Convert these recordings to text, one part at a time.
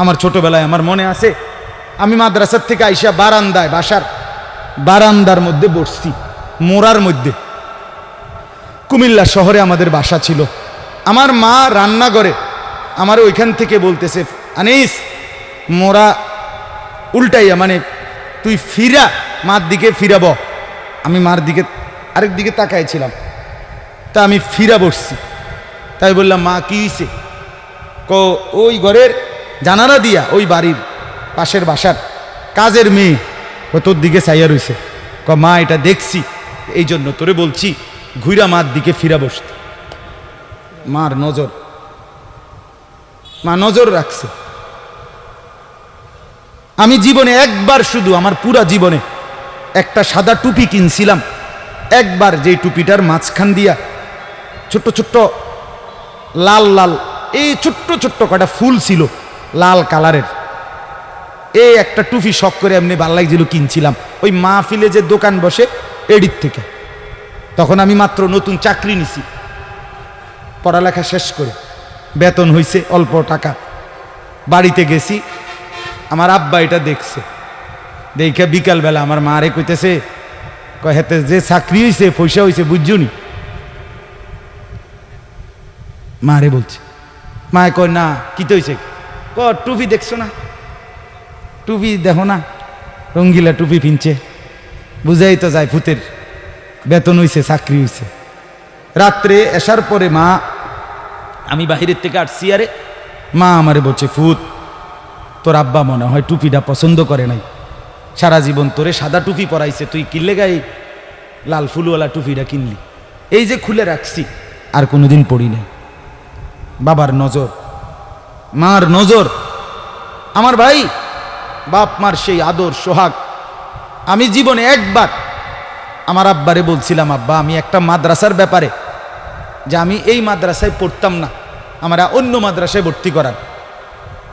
আমার ছোটবেলায় আমার মনে আছে, আমি মাদ্রাসার থেকে আইসা বারান্দায়, বাসার বারান্দার মধ্যে বসছি, মোড়ার মধ্যে। কুমিল্লা শহরে আমাদের বাসা ছিল। আমার মা রান্নাঘরে আমার ওইখান থেকে বলতেছে, আনিস মোড়া উল্টাইয়া, মানে তুই ফিরা, মার দিকে ফিরাব। আমি মার দিকে আরেক দিকে তাকাইছিলাম, তা আমি ফিরা বসছি। তাই বললাম, মা কি হইছে? ওই ঘরের জানালা দিয়া ওই বাড়ির পাশের বাসার কাজের মেয়ে তোর দিকে চাইয়া রইছে। মা এটা দেখছি, এই জন্য তোরে বলছি ঘুরা মার দিকে ফিরা বসতে। মার নজর, মা নজর রাখছে। আমি জীবনে একবার, শুধু আমার পুরা জীবনে একটা সাদা টুপি কিনছিলাম একবার, যেই টুপিটার মাঝখান দিয়া ছোট্ট ছোট্ট লাল লাল এই ছোট্ট ছোট্ট কটা ফুল ছিল লাল কালারের। এই একটা টুপি শখ করে এমনি ভাল লাগছিল, কিনছিলাম ওই মাহফিলে যে দোকান বসে এডির থেকে। তখন আমি মাত্র নতুন চাকরি নিছি, পড়ালেখা শেষ করে, বেতন হইছে অল্প টাকা। বাড়িতে গেছি, আমার আব্বা এটা দেখছে। দেখে বিকালবেলা আমার মা রে কইতেছে, হেতে যে চাকরি হয়েছে পয়সা হয়েছে বুঝছুনি? মা রে বলছে। মায়ে কয়, না কি তো হয়েছে? টুপি দেখছো না? টুপি দেখো না, রঙ্গিলা টুপি পিনছে, বুঝাই তো যায় ভূতের বেতন হইছে, চাকরি হইছে। রাত্রে আসার পরে মা, আমি বাহিরের থেকে আসছি, আরে মা আমারে বলছে, ফুত তোর আব্বা মনে হয় টুপিটা পছন্দ করে নাই, সারা জীবন তোরে সাদা টুপি পরাইছে, তুই কিনলে গাই লাল ফুলওয়ালা টুপিটা কিনলি। এই যে খুলে রাখছি, আর কোনোদিন পড়ি নাই। বাবার নজর, মার নজর। আমার ভাই, বাপ মার সেই আদর সোহাগ। আমি জীবনে একবার আমার আব্বারে বলছিলাম, আব্বা আমি একটা মাদ্রাসার ব্যাপারে, যে আমি এই মাদ্রাসায় পড়তাম না, আমরা অন্য মাদ্রাসায় ভর্তি করার।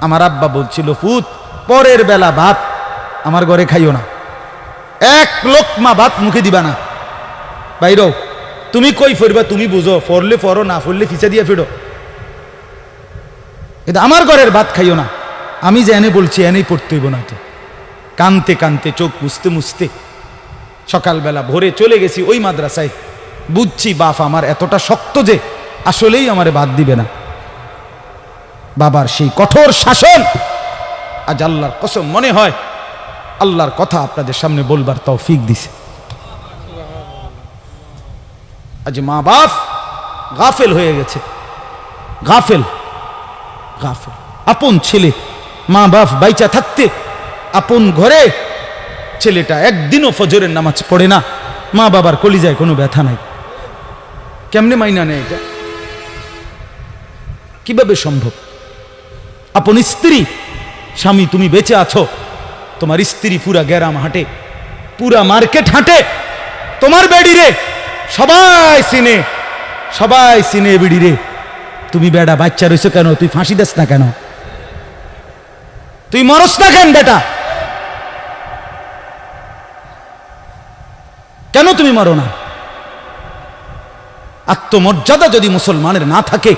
আমার আব্বা বলছিল, ফুত পরের বেলা ভাত আমার ঘরে খাইও না, এক লোকমা ভাত মুখে দিবা না, বাইরও তুমি কই ফিরবা তুমি বুঝো, ফরলে ফরো, না ফরলে ফিচা দিয়ে ফিরো, এটা আমার ঘরের ভাত খাইও না। আমি যে এনে বলছি এনেই পড়তে হইব না তো। কানতে কানতে চোখ মুছতে মুছতে সকালবেলা ভোরে চলে গেছি ওই মাদ্রাসায়। বুঝছি বাপ আমার এতটা শক্ত যে আসলেই আমারে বাদ দিবে না। বাবার সেই কঠোর শাসন, আজ আল্লাহর কসম মনে হয় আল্লাহর কথা আপনাদের সামনে বলবার তৌফিক দিছে। আজ মা বাপ গাফেল হয়ে গেছে, গাফেল গাফেল। আপন ছেলে, মা বাপ বাইচা থাকতে আপন ঘরে ছেলেটা একদিনও ফজরের নামাজ পড়ে না, মা বাবার কলিজায় কোনো ব্যথা নাই। কেমনে মাইনা নেয় এটা? কিভাবে সম্ভব? আপন স্ত্রী, স্বামী তুমি বেঁচে আছো, তোমার স্ত্রী পুরা গ্রাম হাঁটে, পুরা মার্কেট হাঁটে, তোমার বেডি রে সবাই চিনে, সবাই চিনে বেডি রে। তুমি বেড়া বাচ্চা রয়েছো কেন? তুই ফাঁসি দেস না কেন? তুই মরস না কেন বেটা? কেন তুমি মরো না? আত্মমর্যাদা যদি মুসলমানের না থাকে,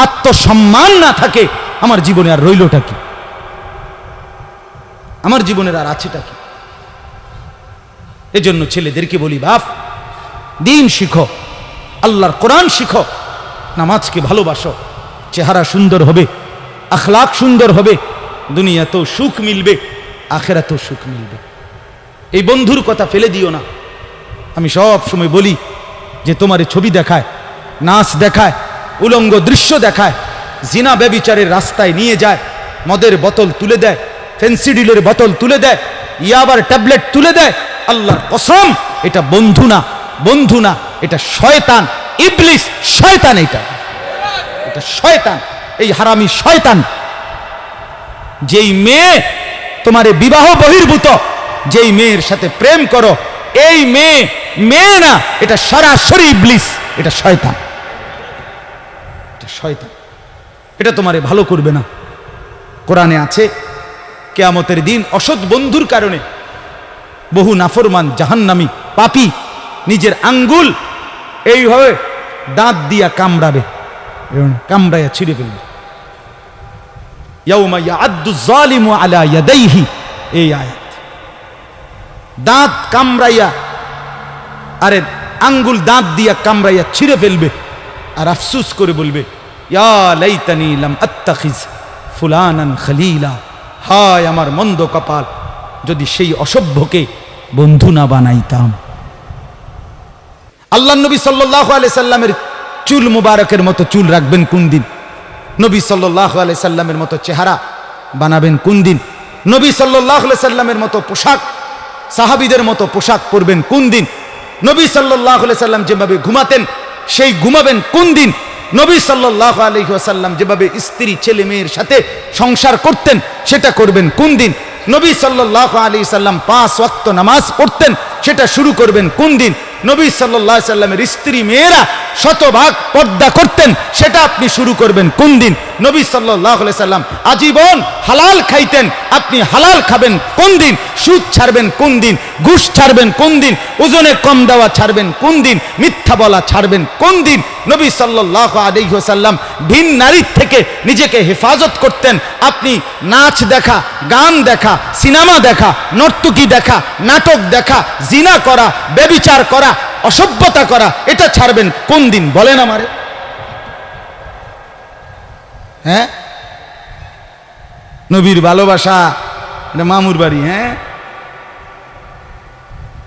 আত্মসম্মান না থাকে, আমার জীবনে আর রইলটা কি? আমার জীবনের আর আছেটা কি? এজন্য ছেলেদেরকে বলি, বাপ দিন শিখো, আল্লাহর কোরআন শিখো, নামাজকে ভালোবাসো, চেহারা সুন্দর হবে, আখলাক সুন্দর হবে, দুনিয়াতেও সুখ মিলবে, আখেরাতেও সুখ মিলবে। এই বন্ধুর কথা ফেলে দিও না। আমি সব সময় বলি যে তোমার ছবি দেখায়, নাচ দেখায়, উলঙ্গ দৃশ্য দেখায়, জিনা ব্যভিচারের রাস্তায় নিয়ে যায়, মদের বোতল তুলে দেয়, ফেন্সিডিলের বোতল তুলে দেয়, ইয়াবার ট্যাবলেট তুলে দেয়, আল্লাহর কসম এটা বন্ধু না, বন্ধু না, এটা শয়তান, ইবলিস, শয়তান। এটা শয়তান, এই হারামি শয়তান। যেই মেয়ে তোমারে বিবাহ বহির্ভূত, যেই মেয়ের সাথে প্রেম করো, এই মেয়ে মেয়ে না, এটা সরাসরি ইবলিস, এটা শয়তান, এটা শয়তান। এটা তোমারে ভালো করবে না। কোরআনে আছে কিয়ামতের দিন অসৎ বন্ধুর কারণে বহু নাফরমান জাহান্নামী পাপী নিজের আঙ্গুল এইভাবে দাঁত দিয়া কামড়াবে, কামড়াইয়া ছিঁড়ে ফেলবে। ইয়াউমা ইয়াআদ্দু যালিমু আলা ইয়াদাইহি, এই আয়াত। দাঁত কামড়াইয়া, আরে আঙ্গুল দাঁত দিয়া কামড়াইয়া ছিঁড়ে ফেলবে আর আফসুস করে বলবে, ইয়া লাইতানি লাম আত্তাখিজ ফুলানান খলিলা, হায় আমার মন্দ কপাল, যদি সেই অসভ্যকে বন্ধু না বানাইতাম। আল্লাহ নবী সাল্লাল্লাহু আলাইহি সাল্লামের চুল মুবারকের মতো চুল রাখবেন কোন দিন? নবী সাল্লাল্লাহু আলাইহি সাল্লামের মতো চেহারা বানাবেন কোন দিন? নবী সাল্লাল্লাহু আলাইহি সাল্লামের মতো পোশাক, সাহাবীদের মতো পোশাক পরবেন কোন দিন? নবী সাল্লাল্লাহু আলাইহি সাল্লাম যেভাবে ঘুমাতেন সেই ঘুমাবেন কোন দিন? নবী সাল্লাল্লাহু আলাইহি ওয়াসাল্লাম যেভাবে স্ত্রী ছেলে মেয়ের সাথে সংসার করতেন সেটা করবেন কোন দিন? নবী সাল্লাল্লাহু আলাইহি সাল্লাম 5 ওয়াক্ত নামাজ পড়তেন, সেটা শুরু করবেন কোন দিন? নবী সাল্লাল্লাহু আলাইহি সাল্লামের স্ত্রী মেয়েরা শতভাগ পর্দা করতেন, সেটা আপনি শুরু করবেন কোন দিন? নবী সাল্লাল্লাহু আলাইহি সাল্লাম আজীবন হালাল খাইতেন, আপনি হালাল খাবেন কোন দিন? সুদ ছাড়বেন কোন দিন? ঘুষ ছাড়বেন কোন দিন? ওজনে কম দেওয়া ছাড়বেন কোন দিন? মিথ্যা বলা ছাড়বেন কোন দিন? নবী সাল্লাল্লাহু আলাইহি ওয়াসাল্লাম ভিন নারীর থেকে নিজেকে হেফাজত করতেন, আপনি নাচ দেখা, গান দেখা, সিনেমা দেখা, নর্তকী দেখা, নাটক দেখা, জিনা করা, ব্যভিচার করা, অসভ্যতা করা, এটা ছাড়বেন কোন দিন? বলেন আমারে। হ্যাঁ, নবীর ভালোবাসা এটা মামুর বাড়ি, হ্যাঁ,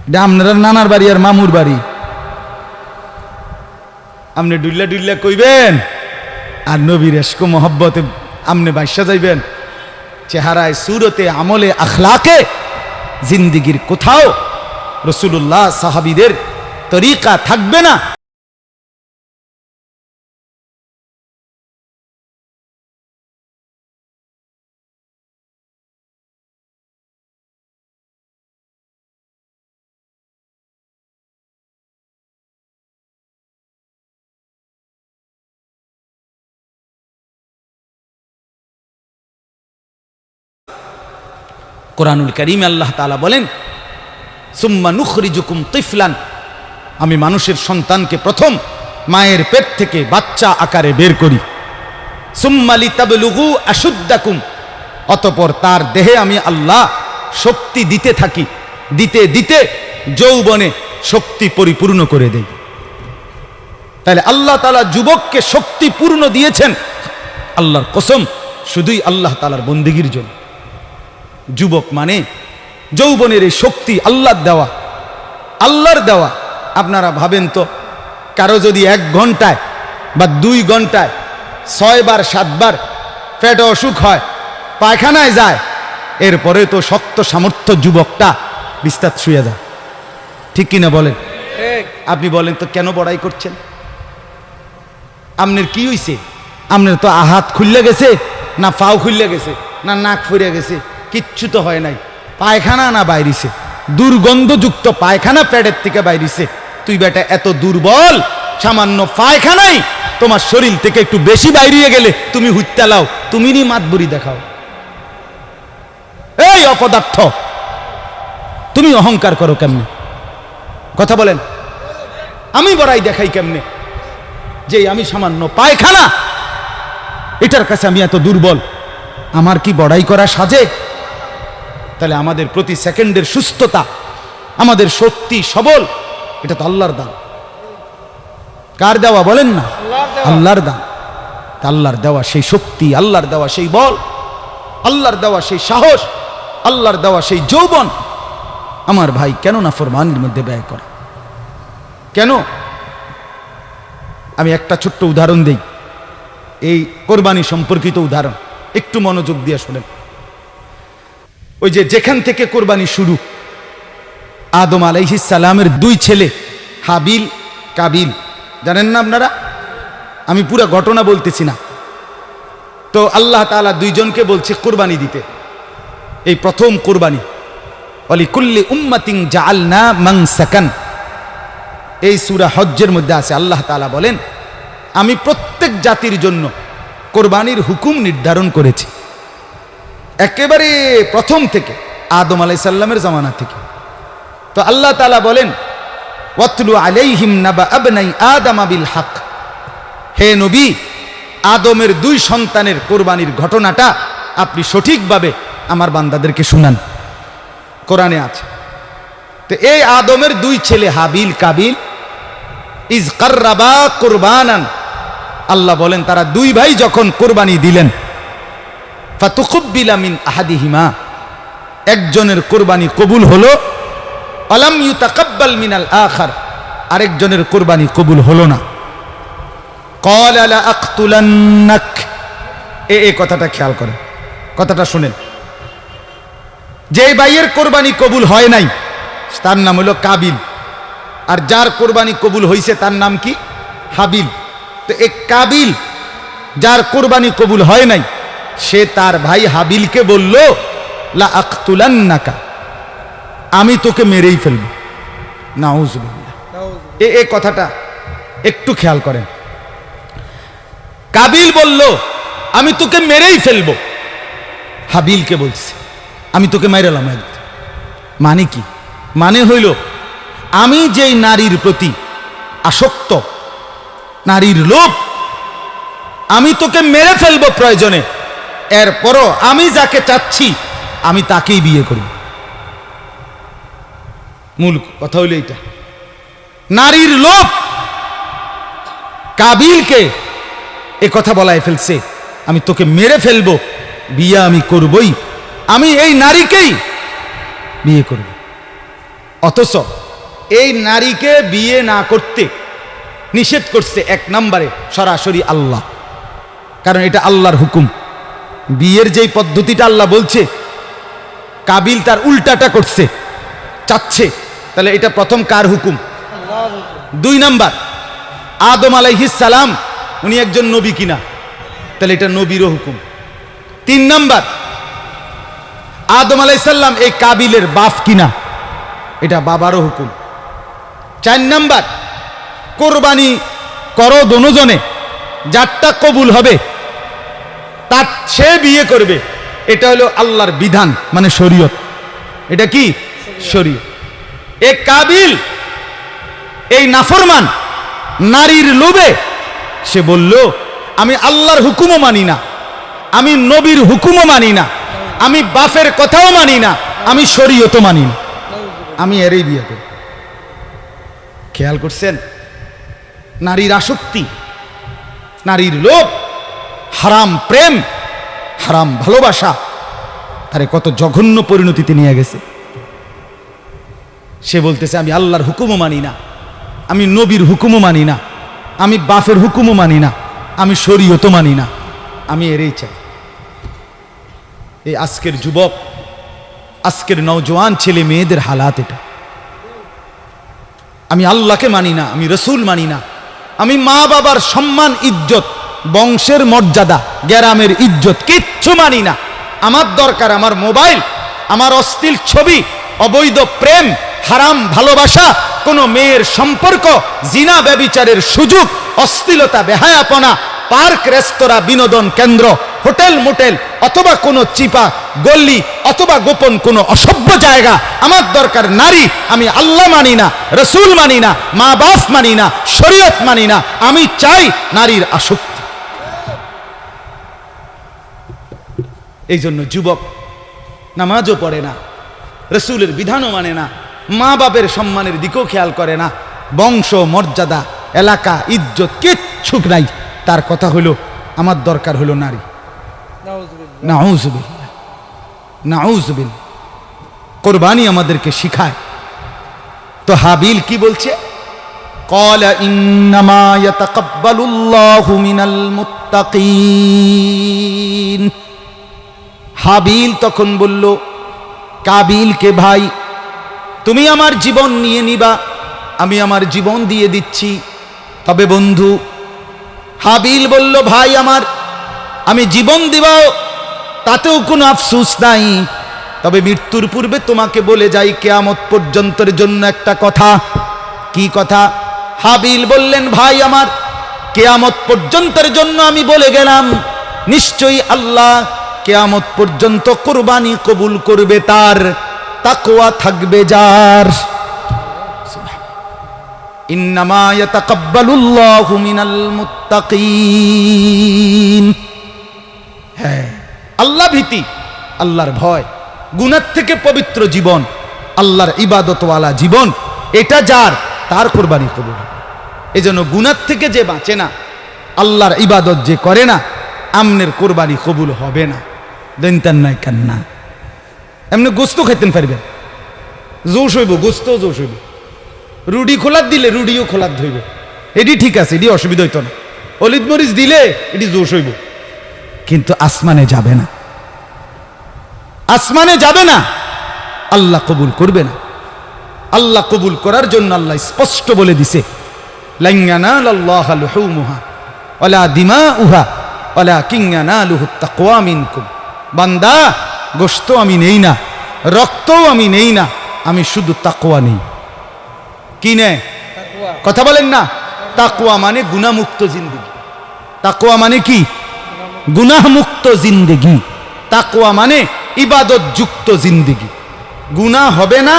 এটা আপনার নানার বাড়ি আর মামুর বাড়ি। আপনি ডুল্লা ডুল্লা কইবেন আর নবীর এশক মোহব্বতে আপনি বাইসা যাইবেন। চেহারায়, সুরতে, আমলে, আখলাকে জিন্দিগির কোথাও রাসূলুল্লাহ সাহাবীদের তরিকা থাকবে না। কোরআনুল কারীমে আল্লাহ তাআলা বলেন, সুম্মা নুখরিজুকুম তিফলান, আমি মানুষের সন্তানকে প্রথম মায়ের পেট থেকে বাচ্চা আকারে বের করি। সুম্মা লিতাবলুগু আশুদ্দাকুম, অতঃপর তার দেহে আমি আল্লাহ শক্তি দিতে থাকি, দিতে দিতে যৌবনে শক্তি পরিপূর্ণ করে দেই। তাহলে আল্লাহ তাআলা যুবককে শক্তি পূর্ণ দিয়েছেন, আল্লাহর কসম, শুধুই আল্লাহ তাআলার বন্দেগীর জন্য। যুবক মানে যৌবনের এই শক্তি আল্লাহর দেওয়া, আল্লাহর দেওয়া। আপনারা ভাবেন তো, কারো যদি 1 ঘন্টায় বা 2 ঘন্টায় 6 বার 7 বার পেটে অসুখ হয়, পায়খানায় যায়, এরপরে তো শক্ত সামর্থ্য যুবকটা বিস্তার শুয়ে যায়, ঠিক কিনা বলেন? আপনি বলেন তো কেন বড়াই করছেন? আপনার কি হইছে? আপনার তো হাত খুললে গেছে, না পাও খুললে গেছে, না নাক ফুরে গেছে, কিচ্ছু তো হয় নাই। পায়খানা না বাইরিছে, দুর্গন্ধযুক্ত পায়খানা পেটের থেকে বাইরিছে। তুই বেটা এত দুর্বল, সামান্য পায়খানাই তোমার শরীর থেকে একটু বেশি বাইরিয়ে গেলে তুমি হুত্যা লাও, তুমি নি মাতবুরি দেখাও। এই অপদার্থ, তুমি অহংকার করো কেমনে? কথা বলেন, আমি বড়াই দেখাই কেমনে? যে আমি সামান্য পায়খানা, এটার কাছে আমি এত দুর্বল, আমার কি বড়াই করা সাজে? তাহলে আমাদের প্রতি সেকেন্ডের সুস্থতা, আমাদের শক্তি, সবল, এটা তো আল্লাহর দান। কার দেওয়া বলেন না? আল্লাহর দান। আল্লাহর দেওয়া সেই শক্তি, আল্লাহর দেওয়া সেই বল, আল্লাহর দেওয়া সেই সাহস, আল্লাহর দেওয়া সেই যৌবন, আমার ভাই কেন না ফরমানের মধ্যে ব্যয় করা? কেন? আমি একটা ছোট্ট উদাহরণ দেই, এই কোরবানি সম্পর্কিত উদাহরণ, একটু মনোযোগ দিয়ে শোনেন। ওই যে যেখান থেকে কোরবানি শুরু, আদম আলাইহিস সালামের 2 ছেলে হাবিল কাবিল, জানেন না আপনারা? আমি পুরো ঘটনা বলতেছি না। তো আল্লাহ তাআলা 2 জনকে বলছে কোরবানি দিতে, এই প্রথম কোরবানি। ওয়ালিকুল্লি উম্মাতিন জাআলনা মানসাকান, এই সূরা হজ্জের মধ্যে আছে। আল্লাহ তাআলা বলেন, আমি প্রত্যেক জাতির জন্য কোরবানির হুকুম নির্ধারণ করেছি, একেবারে প্রথম থেকে, আদম আলাইহিস সালামের জামানা থেকে। তো আল্লাহ তাআলা বলেন, ওয়াতলু আলাইহিম নাবা আবনাই আদম বিল হক, হে নবী, আদমের 2 সন্তানের কোরবানির ঘটনাটা আপনি সঠিকভাবে আমার বান্দাদেরকে শুনান। কোরআনে আছে। তো এই আদমের দুই ছেলে হাবিল কাবিল ইজ কাররাবা কুরবানান, আল্লাহ বলেন তারা দুই ভাই যখন কোরবানি দিলেন, ফাতুকুব্বিলা মিন আহাদিহিমা, একজনের কোরবানি কবুল হলো, আলাম ইউতাকাব্বাল মিনাল আখার, আরেকজনের কোরবানি কবুল হলো না। ক্বালা লা আকতুলান্নাক, এই কথাটা খেয়াল করেন, কথাটা শুনেন। যে ভাইয়ের কোরবানি কবুল হয় নাই তার নাম হলো কাবিল, আর যার কোরবানি কবুল হয়েছে তার নাম কি? হাবিল। তো এই কাবিল যার কোরবানি কবুল হয় নাই, সে তার ভাই হাবিলকে বলল লা আকতুলান্নাকা, আমি তোকে মেরেই ফেলব। নাউযুবিল্লাহ। এই কথাটা একটু খেয়াল করেন। কাবিল বলল আমি তোকে মেরেই ফেলবো, হাবিলকে বলছে আমি তোকে মেরেলাম। মানে কি? মানে হইল আমি যেই নারীর প্রতি আসক্ত, নারীর লোভ, আমি তোকে মেরে ফেলবো প্রয়োজনে, এরপরও আমি যাকে চাচ্ছি আমি তাকেই বিয়ে করব। মূল কথা হইল এইটা, নারীর লোভ কাবিলকে এ কথা বলায় ফেলছে, আমি তোকে মেরে ফেলবো, বিয়ে আমি করবই, আমি এই নারীকেই বিয়ে করব। অথচ এই নারীকে বিয়ে না করতে নিষেধ করছে এক নম্বরে সরাসরি আল্লাহ, কারণ এটা আল্লাহর হুকুম। বিয়ের যেই পদ্ধতিটা আল্লাহ বলছে, কাবিল তার উল্টাটা করছে, চাচ্ছে, তাহলে এটা প্রথম কার হুকুম? দুই নাম্বার, আদম আলাইহিস সালাম উনি একজন নবী কিনা, তাহলে এটা নবীরও হুকুম। তিন নাম্বার, আদম আলাইহিস সালাম এই কাবিলের বাপ কিনা, এটা বাবারও হুকুম। চার নাম্বার, কোরবানি করো দোনোজনে, যারটা কবুল হবে তার সে বিয়ে করবে, এটা হলো আল্লাহর বিধান, মানে শরীয়ত। এটা কি? শরীয়ত। এই কাবিল এই নাফরমান নারীর লোভে সে বলল আমি আল্লাহর হুকুমও মানি না, আমি নবীর হুকুমও মানি না, আমি বাপের কথাও মানি না, আমি শরীয়তও মানি না, আমি এরই বিয়ে করি। খেয়াল করছেন? নারীর আসক্তি, নারীর লোভ, হারাম প্রেম, হারাম ভালোবাসা তারে কত জঘন্য পরিণতিতে নিয়ে গেছে। সে বলতেছে আমি আল্লাহর হুকুমও মানি না, আমি নবীর হুকুমও মানি না, আমি বাপের হুকুমও মানি না, আমি শরীয়তও মানি না, আমি এরই চাই। এই আজকের যুবক, আজকের নওজোয়ান ছেলে মেয়েদের হালাত এটা। আমি আল্লাহকে মানি না, আমি রসুল মানি না, আমি মা বাবার সম্মান ইজ্জত, বংশের মর্যাদা, গ্রামের ইজ্জত কিচ্ছু মানি না। আমার দরকার আমার মোবাইল, আমার অশ্লীল ছবি, অবৈধ প্রেম, হারাম ভালোবাসা, কোনো মেয়ের সম্পর্ক, জিনা ব্যভিচারের সুযোগ, অশ্লীলতা, বেহায়াপনা, পার্ক, রেস্তোরাঁ, বিনোদন কেন্দ্র, হোটেল মোটেল, অথবা কোনো চিপা গল্লি, অথবা গোপন কোনো অসভ্য জায়গা। আমার দরকার নারী। আমি আল্লাহ মানি না, রসুল মানি না, মা বাপ মানি না, শরীয়ত মানি না, আমি চাই নারীর আসক্তি। এই জন্য যুবক নামাজও পড়ে না, রসুলের বিধানও মানে না, মা বাপের সম্মানের দিকেও খেয়াল করে না, বংশ মর্যাদা, এলাকা, ইজ্জত কিচ্ছু নাই। তার কথা হলো আমার দরকার হলো নারী। নাউযুবিল্লাহ, নাউযুবিল্লাহ। কোরবানি আমাদেরকে শিখায়। তো হাবিল কি বলছে? ক্বালা ইন্নামা ইয়াতাকাব্বালুল্লাহু মিনাল মুত্তাকিন। হাবিল তখন বলল কাবিলকে, ভাই তুমি আমার জীবন নিয়ে নিবা, আমি আমার জীবন দিয়ে দিচ্ছি। তবে বন্ধু, হাবিল বলল ভাই আমার, আমি জীবন দিবাও তাতেও কোনো আফসোস নাই, তবে মৃত্যুর পূর্বে তোমাকে বলে যাই কিয়ামত পর্যন্তের জন্য একটা কথা। কি কথা? হাবিল বললেন ভাই আমার, কিয়ামত পর্যন্তের জন্য আমি বলে গেলাম, নিশ্চয়ই আল্লাহ কিয়ামত পর্যন্ত কুরবানি কবুল করবে তার, তাকওয়া থাকবে যার। ইন্নামা ইয়াতাকাব্বালুল্লাহু মিনাল মুত্তাকিন। হ্যাঁ, আল্লাহ ভীতি, আল্লাহর ভয়, গুনাহ থেকে পবিত্র জীবন, আল্লাহর ইবাদতওয়ালা জীবন, এটা যার, তার কোরবানি কবুল। এজন্য গুনাহ থেকে যে বাঁচে না, আল্লাহর ইবাদত যে করে না, আমনের কোরবানি কবুল হবে না। দেনতেন নাই কান্না এমনি গোস্ত খাইতেন পারবেন, জোশ হইব, গোস্ত জোশ হইব। রুডি খোলার দিলে রুডিও খোলার ধইব, এটি ঠিক আছে, এটি অসুবিধা হইতো না। অলিদ মরিচ দিলে এটি জোশ হইব, কিন্তু আসমানে যাবে না, আসমানে যাবে না, আল্লাহ কবুল করবে না। আল্লাহ কবুল করার জন্য আল্লাহ স্পষ্ট বলে দিছে, লান ইয়ানালাল্লাহা লুহুমুহা ওয়ালা দিমাউহা ওয়ালাকিন ইয়ানালুহুত তাকওয়া মিনকুম। বান্দা, গোশত আমি নেই না, রক্তও আমি নেই না, আমি শুধু তাকওয়া নেই। কি নে? কথা বলেন না। তাকওয়া মানে গুনাহমুক্ত জিন্দেগি। তাকওয়া মানে কি? গুনাহমুক্ত জিন্দেগি। তাকওয়া মানে ইবাদত যুক্ত জিন্দেগি। গুনাহ হবে না,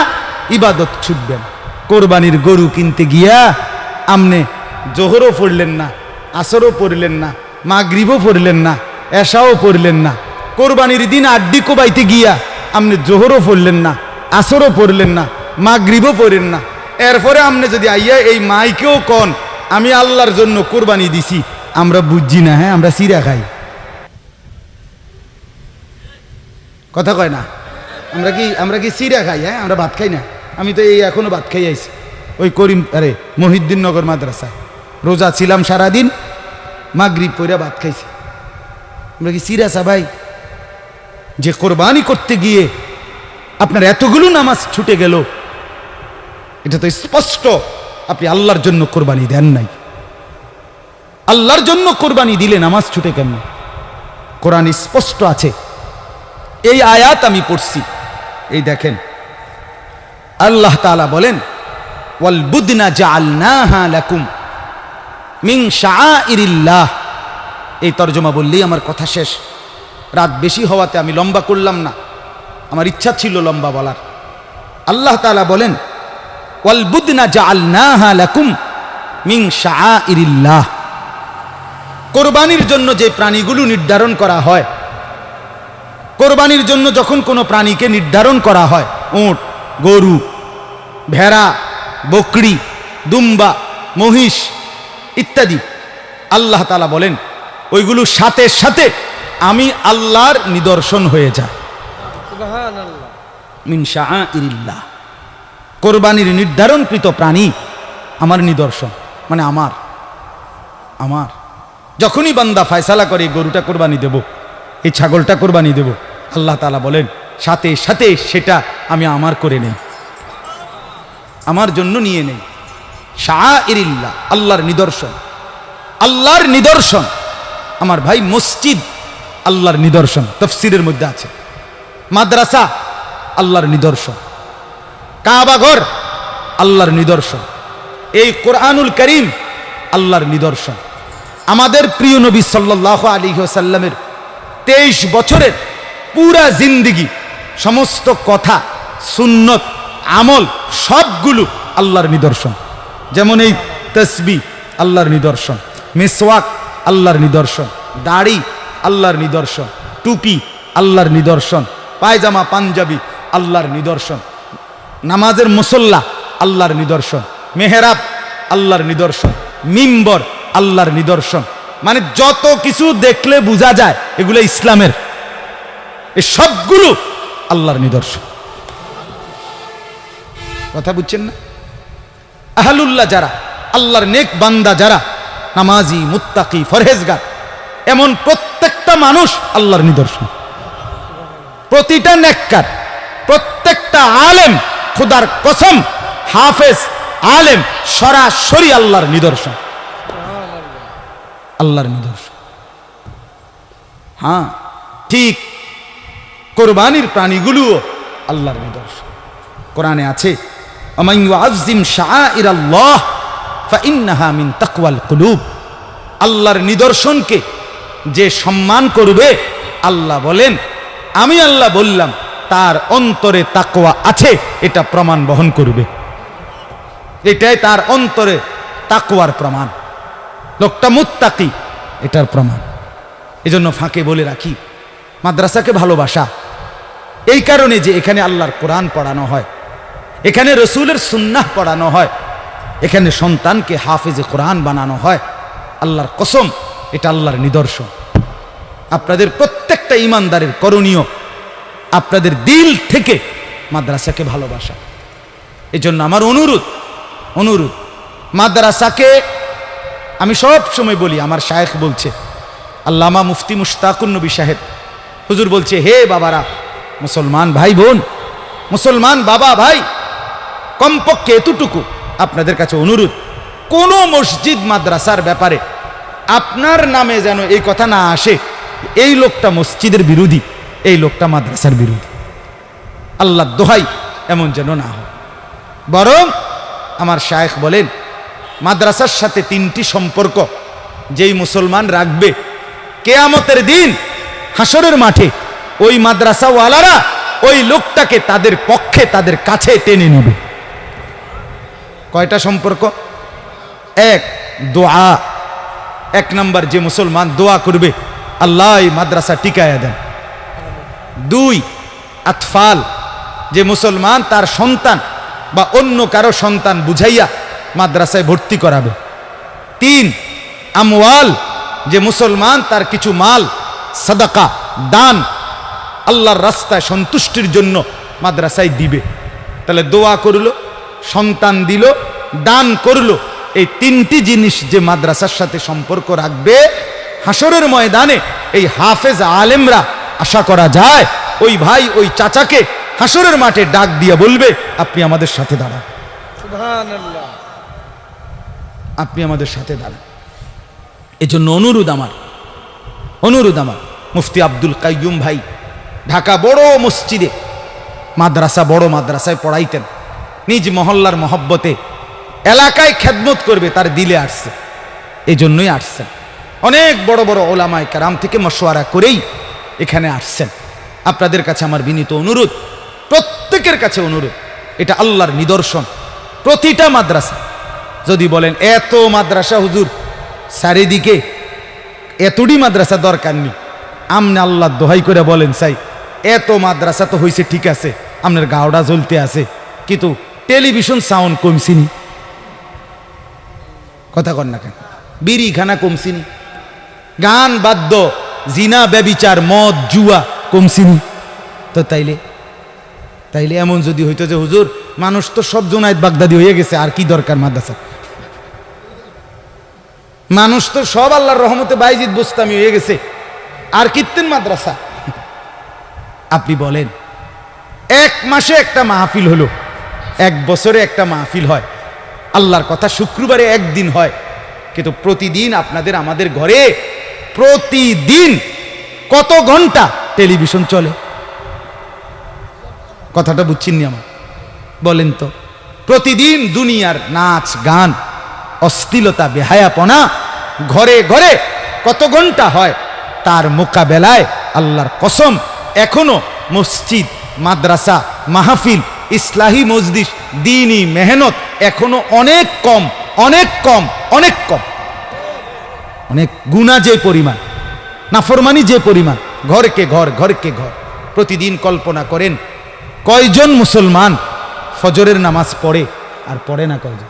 ইবাদত ছুটবে না। কোরবানির গরু কিনতে গিয়া আমনে জোহরও পড়লেন না, আসরও পড়লেন না, মাগরিবও পড়লেন না, এশাও পড়লেন না। কোরবানির দিন আড্ডি কোবাইতে গিয়া আমনে জোহরও পড়লেন না, আসরও পড়লেন না, মাগরিবও পড়েন না। এরপরে আমনে যদি আইয়া এই মাইকেও কন আমি আল্লাহর জন্য কোরবানি দিছি, আমরা বুঝছি না। হ্যাঁ, আমরা সিরা খাই, কথা কয় না। আমরা কি সিরা খাই? হ্যাঁ, আমরা ভাত খাই না। আমি তো এই এখনো ভাত খাই আইছি ওই মহিউদ্দিন নগর মাদ্রাসায়। রোজা ছিলাম সারাদিন, মাগরিব পইরা ভাত খাইছি। আমরা কি সিরাসা ভাই? যে কোরবানি করতে গিয়ে আপনার এতগুলো নামাজ ছুটে গেল, এটা তো স্পষ্ট আপনি আল্লাহর জন্য কোরবানি দেন নাই। আল্লাহর জন্য কোরবানি দিলে নামাজ ছুটে কেন? কোরআন স্পষ্ট আছে। এই আয়াত আমি পড়ছি, এই দেখেন আল্লাহ তাআলা বলেন, ওয়াল বুদনা জাআলনাহা লাকুম মিন শাআইরিল্লাহ। এই তরজমা বললেই আমার কথা শেষ। রাত বেশি হওয়াতে আমি লম্বা করলাম না, আমার ইচ্ছা ছিল লম্বা বলার। আল্লাহ তাআলা বলেন, ওয়াল বুদনা জাআলনাহা লাকুম মিন শাআইরিল্লাহ। কোরবানির জন্য যে প্রাণীগুলো নির্ধারণ করা হয়, কোরবানির জন্য যখন কোনো প্রাণীকে নির্ধারণ করা হয়, উট, গরু, ভেড়া, বকরি, দুম্বা, মহিষ ইত্যাদি, আল্লাহ তাআলা বলেন ওইগুলো সাথে সাথে আমি আল্লাহর নিদর্শন হয়ে যায়। সুবহানাল্লাহ। মিন শাআইরিল্লাহ। কোরবানির নির্ধারণকৃত প্রাণী আমার নিদর্শন, মানে আমার যখনই বান্দা ফয়সালা করে গরুটা কোরবানি দেব, এই ছাগলটা কোরবানি দেব, আল্লাহ তাআলা বলেন সাথে সাথে সেটা আমি আমার করে নেই, আমার জন্য নিয়ে নেই। শাআইরিল্লাহ, আল্লাহর নিদর্শন। আল্লাহর নিদর্শন আমার ভাই, মসজিদ আল্লাহর নিদর্শন, তাফসীরের মধ্যে আছে। মাদ্রাসা আল্লাহর নিদর্শন, কাবা ঘর আল্লাহর নিদর্শন, এই কোরআনুল কারীম আল্লাহর নিদর্শন। আমাদের প্রিয় নবী সাল্লাল্লাহু আলাইহি ওয়াসাল্লামের 23 বছরের পুরা জিন্দেগি, সমস্ত কথা, সুন্নত, আমল সবগুলো আল্লাহর নিদর্শন। যেমন এই তাসবিহ আল্লাহর নিদর্শন, মিসওয়াক আল্লাহর নিদর্শন, দাড়ি আল্লাহর নিদর্শন, টুপি আল্লাহর নিদর্শন, পায়জামা পাঞ্জাবি আল্লাহর নিদর্শন, নামাজের মুসল্লা আল্লাহর নিদর্শন, মেহরাব আল্লাহর নিদর্শন, মিম্বর আল্লাহর নিদর্শন। মানে যত কিছু দেখলে বোঝা যায় এগুলো ইসলামের, এই সবগুলো আল্লাহর নিদর্শন। কথা বুঝছেন না? আহলুল্লাহ যারা, আল্লাহর নেক বান্দা যারা, নামাজি, মুত্তাকি, ফরহেজগার, এমন প্রত্যেকটা মানুষ আল্লাহর নিদর্শন। প্রতিটা নেককার, প্রত্যেকটা আলেম, খুদার কসম, হাফেজ, আলেম সরাসরি আল্লাহর নিদর্শন, আল্লাহর নিদর্শন। হ্যাঁ, ঠিক কোরবানির প্রাণীগুলোও আল্লাহর নিদর্শন। কোরআনে আছে, আমান ইউআযযিম শাআইরাল্লাহ ফাইন্নাহা মিন তাকওয়াল কুলুব। আল্লাহর নিদর্শনকে যে সম্মান করবে, আল্লাহ বলেন, আমি আল্লাহ বললাম তার অন্তরে তাকওয়া আছে, এটা প্রমাণ বহন করবে। এটাই তার অন্তরে তাকওয়ার প্রমাণ, লোকটা মুত্তাকি, এটার প্রমাণ। এজন্য ফাঁকে বলে রাখি, মাদ্রাসাকে ভালোবাসা এই কারণে যে এখানে আল্লাহর কোরআন পড়ানো হয়, এখানে রসুলের সুন্নাহ পড়ানো হয়, এখানে সন্তানকে হাফেজে কোরআন বানানো হয়। আল্লাহর কসম, এটা আল্লাহর নিদর্শন। আপনাদের প্রত্যেকটা ইমানদারের করণীয় আপনাদের দিল থেকে মাদ্রাসাকে ভালোবাসা। এই জন্য আমার অনুরোধ মাদ্রাসাকে আমি সব সময় বলি, আমার শায়েখ বলছে, আল্লামা মুফতি মুশতাকুন নবী সাহেব হুজুর বলছে, হে বাবারা, মুসলমান ভাই বোন, মুসলমান বাবা ভাই, কমপক্ষে এতটুকু আপনাদের কাছে অনুরোধ, কোন মসজিদ মাদ্রাসার ব্যাপারে আপনার নামে যেন এই কথা না আসে এই লোকটা মসজিদের বিরোধী, এই লোকটা মাদ্রাসার বিরোধী। আল্লাহর দোহাই এমন যেন না হয়। বরং আমার শায়েখ বলেন, মাদ্রাসার সাথে 3টি সম্পর্ক যেই মুসলমান রাখবে, কিয়ামতের দিন হাসরের মাঠে ওই মাদ্রাসাওয়ালারা ওই লোকটাকে তাদের পক্ষে তাদের কাছে টেনে নেবে। কয়টা সম্পর্ক? 1, দোয়া। 1 নম্বর, যে মুসলমান দোয়া করবে আল্লাহ এই মাদ্রাসা টিকায়া দেন। 2, আতফাল, যে মুসলমান তার সন্তান বা অন্য কারো সন্তান বুঝাইয়া মাদ্রাসায় ভর্তি করাবে। 3, আমওয়াল, যে মুসলমান তার কিছু মাল সাদাকা দান আল্লাহর রাস্তায় সন্তুষ্টির জন্য মাদ্রাসায় দিবে। তাহলে দোয়া করলো, সন্তান দিল, দান করলো, এই 3টি জিনিস যে মাদ্রাসার সাথে সম্পর্ক রাখবে, হাসরের ময়দানে এই হাফেজ আলেমরা আশা করা যায় ওই ভাই ওই চাচাকে হাসরের মাঠে ডাক দিয়া বলবে, আপনি আমাদের সাথে দাঁড়ান, সুবহানাল্লাহ, আপনি আমাদের সাথে দাঁড়ান। এজন্য অনুরোধ আমার মুফতি আব্দুল কাইয়ুম ভাই ঢাকা বড় মসজিদে বড় মাদ্রাসায় পড়াইতেন। নিজ মহল্লার মহব্বতে এলাকায় খেদমত করবে তার দিলে আসছে, এই জন্যই আসছেন। অনেক বড় বড় ওলামায়ে কেরাম থেকে মশওয়ারা করেই এখানে আসছেন। আপনাদের কাছে আমার বিনীত অনুরোধ, প্রত্যেকের কাছে অনুরোধ, এটা আল্লাহর নিদর্শন। প্রতিটা মাদ্রাসা, যদি বলেন এত মাদ্রাসা হুজুর চারিদিকে, এতটি মাদ্রাসা দরকার নেই, আমনে আল্লাহর দোহাই করে বলেন চাই এত মাদ্রাসা তো হয়েছে, ঠিক আছে, আপনার গাওড়া জ্বলতে আছে, কিন্তু টেলিভিশন সাউন্ড কমছিনি, কথা কন না কেন, বিড়িখানা কমছিনি, গান বাদ্য জিনা ব্যভিচার মদ জুয়া কমছিনি। তো তাইলে এমন যদি হইতো যে হুজুর মানুষ তো সব জোনায়েত বাগদাদি হয়ে গেছে, আর কি দরকার মাদ্রাসা, মানুষ তো সব আল্লাহর রহমতে বাইজিদ বুস্তামি হয়ে গেছে, আর কীর্তন মাদ্রাসা। আপনি বলেন 1 মাসে একটা মাহফিল হলো, 1 বছরে একটা মাহফিল হয়, আল্লাহর কথা শুক্রবারে একদিন হয়, কিন্তু প্রতিদিন আপনাদের আমাদের ঘরে প্রতিদিন কত ঘন্টা টেলিভিশন চলে? কথাটা বুঝছেননি আমার? বলেন তো, প্রতিদিন দুনিয়ার নাচ গান অশ্লীলতা বেহায়াপনা ঘরে ঘরে কত ঘন্টা হয়, তার মোকাবেলায় আল্লাহর কসম এখনো মসজিদ মাদ্রাসা মাহফিল ইসলাহি মজলিস দ্বীনি মেহনত এখনো অনেক কম, অনেক গুনাহ যে পরিমাণ, নাফরমানি যে পরিমাণ, ঘরকে ঘর প্রতিদিন কল্পনা করেন কয়জন মুসলমান ফজরের নামাজ পড়ে আর পড়ে না কয়জন?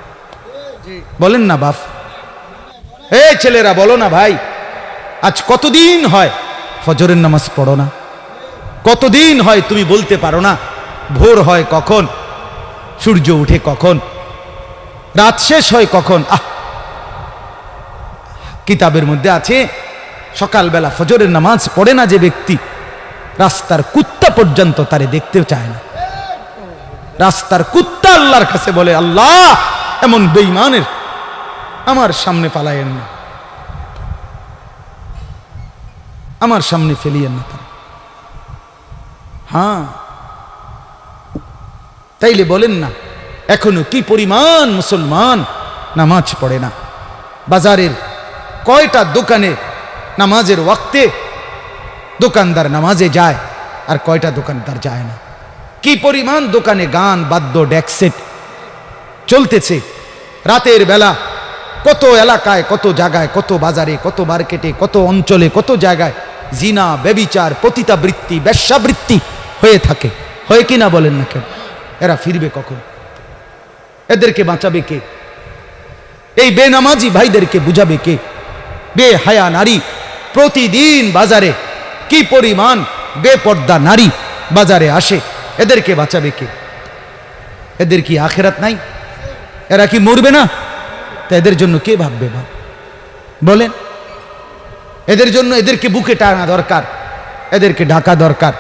বলেন না বাপ, এই ছেলেরা বলো না ভাই, আজ কতদিন হয় ফজরের নামাজ পড়ো না? কতদিন হয় তুমি বলতে পারো না ভোর হয় কখন, সূর্য উঠে কখন, রাত শেষ হয় কখন? কিতাবের মধ্যে আছে সকালবেলা ফজরের নামাজ পড়ে না যে ব্যক্তি, রাস্তার কুত্তা পর্যন্ত তারে দেখতেও চায় না। রাস্তার কুত্তা আল্লাহর কাছে বলে, আল্লাহ এমন বেঈমানের আমার সামনে পালায়েন না, আমার সামনে ফেলিয়েন না তারা। হ্যাঁ, তাইলে বলেন না এখনো কি পরিমাণ মুসলমান নামাজ পড়ে না? বাজারের কয়টা দোকানে নামাজের ওয়াক্তে দোকানদার নামাজে যায় আর কয়টা দোকানদার যায় না? কি পরিমাণ দোকানে গান বাদ্য ডেকসেট চলতেছে রাতের বেলা, কত এলাকায়, কত জায়গায়, কত বাজারে, কত মার্কেটে, কত অঞ্চলে, কত জায়গায় জিনা, ব্যভিচার, পতিতাবৃত্তি, বেশ্যাবৃত্তি হয়ে থাকে, হয় কিনা বলেন না কেন? এরা ফিরবে কখন? এদেরকে বাঁচাবে কে? এই বেনামাজি ভাইদেরকে বুঝাবে কে? বেহায়া নারী প্রতিদিন বাজারে, কি পরিমাণ বেপর্দা নারী বাজারে আসে, এদেরকে বাঁচাবে কে? এদের কি আখেরাত নাই? এরা কি মরবে না? তা এদের জন্য কে ভাববে? বলেন। এদের জন্য এদেরকে বুকে টানা দরকার, এদেরকে ঢাকা দরকার,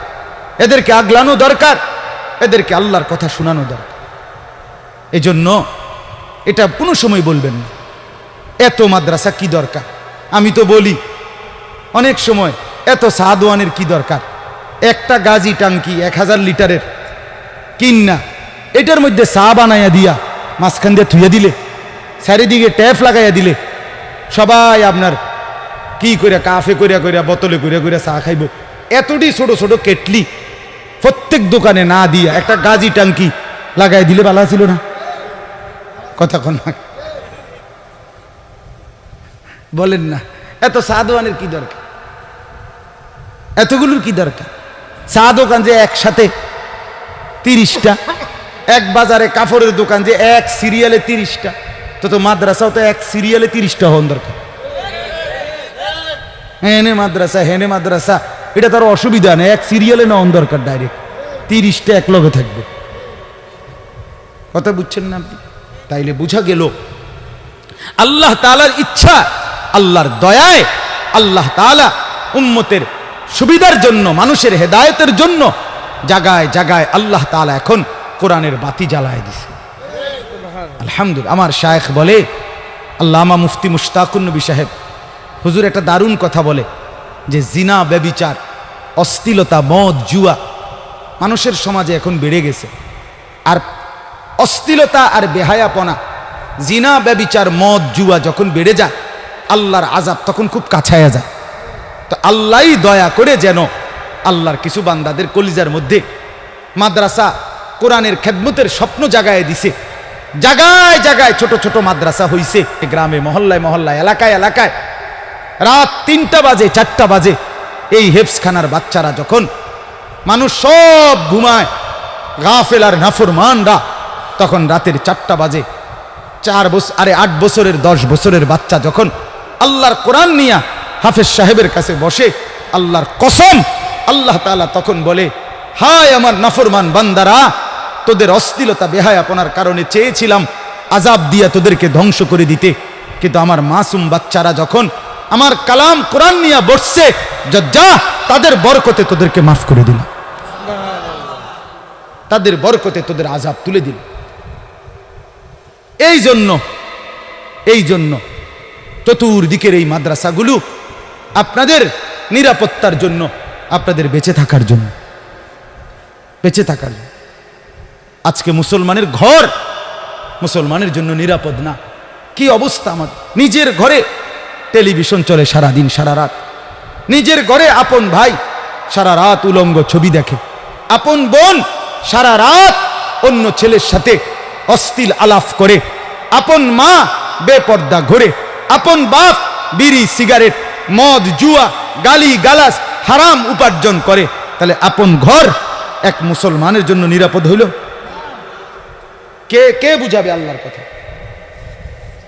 এদেরকে আগলানো দরকার, এদেরকে আল্লাহর কথা শোনানো দরকার। এজন্য এটা কোনো সময় বলবেন না এত মাদ্রাসা কি দরকার। আমি তো বলি অনেক সময় এত সাদওয়ানের কি দরকার? একটা গাজি টাঙ্কি 1000 লিটারের কিন্না এটার মধ্যে চা বানাইয়া দিয়া মাঝখান দিয়ে থুইয়া দিলে, চারিদিকে ট্যাপ লাগাইয়া দিলে, সবাই আপনার কি করিয়া কাফে করিয়া করিয়া বোতলে করিয়া করিয়া চা খাইব। এতটি ছোট ছোট কেটলি প্রত্যেক দোকানে না দিয়া একটা গাজি টাঙ্কি লাগাই দিলে ভালো ছিল না? কথা কন না, বলেন না। এত সাদওয়ানের কি দরকার? এতগুলোর কি দরকার? চা দোকান যে একসাথে 30টা, এক বাজারে কাপড়ের দোকান যে এক সিরিয়ালে 30টা, তো মাদ্রাসাও তো এক সিরিয়ালে 30টা হন দরকার। হেনে মাদ্রাসা হেনে মাদ্রাসা, এটা তার অসুবিধা নেই, এক সিরিয়ালে না হন দরকার, ডাইরেক্ট 30টা এক লগে থাকবে। কথা বুঝছেন না আপনি? তাইলে বুঝা গেল আল্লাহ তাআলার ইচ্ছা, আল্লাহর দয়ায় আল্লাহ তাআলা উম্মতের সুবিধার জন্য, মানুষের হেদায়েতের জন্য জায়গায় জায়গায় আল্লাহ তাআলা এখন কোরআনের বাতি জ্বালায় দিছে। আলহামদুলিল্লাহ। আমার শায়েখ বলে, আল্লামা মুফতি মুশতাকুন নবী সাহেব হুজুর একটা দারুণ কথা বলে যে জিনা, ব্যভিচার, অশ্লীলতা, মদ, জুয়া মানুষের সমাজে এখন বেড়ে গেছে। আর অশ্লীলতা আর বেহায়াপনা, জিনা, ব্যভিচার, মদ, জুয়া যখন বেড়ে যায়, আল্লাহর আযাব তখন খুব কাছায়া যায়। তো আল্লাহই দয়া করে যেন আল্লাহর কিছু বান্দাদের কলিজার মধ্যে মাদ্রাসা, কোরআনের খেদমতের স্বপ্ন জাগায় দিছে। জায়গায় জায়গায় ছোট ছোট মাদ্রাসা হইছে, গ্রামে, মহল্লায় মহল্লায়, এলাকায় এলাকায়। রাত 3টা বাজে, 4টা বাজে, এই হেফজখানার বাচ্চারা যখন, মানুষ সব ঘুমায়, গাফেল আর নাফরমানরা, তখন রাতের 4টা বাজে 8 বছরের 10 বছরের বাচ্চা যখন আল্লাহর কোরআন নিয়া হাফেজ সাহেবের কাছে বসে, আল্লাহর কসম আল্লাহ তাআলা তখন বলে, হায় আমার নাফরমান বান্দারা, তোদের অশ্লীলতা বেহায়াপনার কারণে চেয়েছিলাম আযাব দিয়া তোদেরকে ধ্বংস করে দিতে, কিন্তু আমার মাসুম বাচ্চারা যখন আমার কালাম কোরআন নিয়ে বসছে, যা তাদের বরকতে তোদেরকে মাফ করে দিল, তাদের বরকতে তোদের আযাব তুলে দিল। এই জন্য চতুর্দিকের এই মাদ্রাসাগুলো আপনাদের নিরাপত্তার জন্য, আপনাদের বেঁচে থাকার জন্য, বেঁচে থাকার জন্য। আজকে মুসলমানের ঘর মুসলমানের জন্য নিরাপদ না। কি অবস্থা! আমার নিজের ঘরে টেলিভিশন চলে সারাদিন সারা রাত, নিজের ঘরে আপন ভাই সারা রাত উলঙ্গ ছবি দেখে, আপন বোন সারা রাত অন্য ছেলের সাথে অশ্লীল আলাপ করে, আপন মা বেপর্দা ঘুরে, আপন বাপ বিড়ি, সিগারেট, মদ, জুয়া, গালি গালাস, হারাম উপার্জন করে। তাহলে আপন ঘর এক মুসলমানের জন্য নিরাপদ হইল? কে বুঝাবে আল্লাহর কথা?